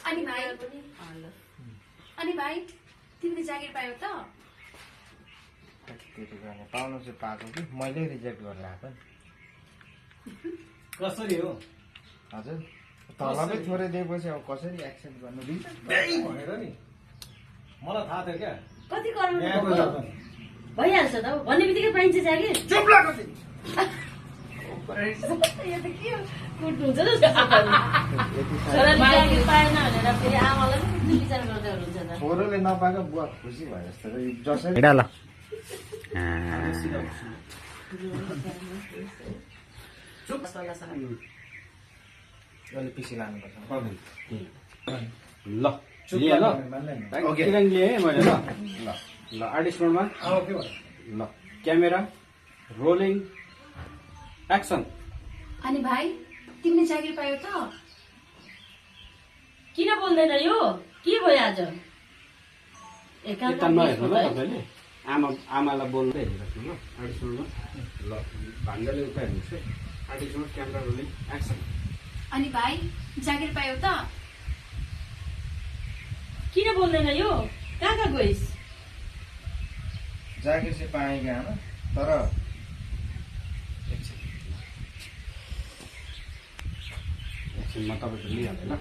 अनि भाइ तिमीले जागिर पायौ त? पाउनु चाहिँ पाएको कि मैले रिजेक्ट गरेर आएको नि। कसरी हो हजुर तलबै थोरै दिएपछि अब कसरी एक्सेप्ट गर्नु भनेर नि मलाई थाहा थियो क्या। कति करोड भइहाल्छ त भन्ने बित्तिकै पाइन्छ जागिर। चुप लाग्नु यो त के हो कुट्नुहुन्छ जस्तो छोराले जागिर पाएन भनेर फेरि आमालाई पनि विचार गर्दै हुनुहुन्छ त। छोरोले नपाएको बुवा खुसी भयो जस्तो जसरी अलि पिसी लानुपर्छ ल लिए ल किरण लिए है मैले ल ल ल आर्टिस्ट मोडमा ल क्यामेरा रोलिङ एक्सन। अनि भाइ तिमीले जागिर पायौ त? किन बोल्दैन यो के भयो आज? यता नहेर्नु ल तपाईँले आमालाई बोल्दै हेरिराख्नु ल आर्टिस्ट मोडमा ल भान्जाले उता हेर्नुहोस् है आर्टिस्ट मोड क्यामेरा रोलिङ एक्सन। अनि भाइ जागिर पायौ त? किन बोल्दैन यो कहाँ गइस्? जागिर चाहिँ पाएँ कि आमा तर एकछिनमा तपाईँको लिइहाल्नु ल।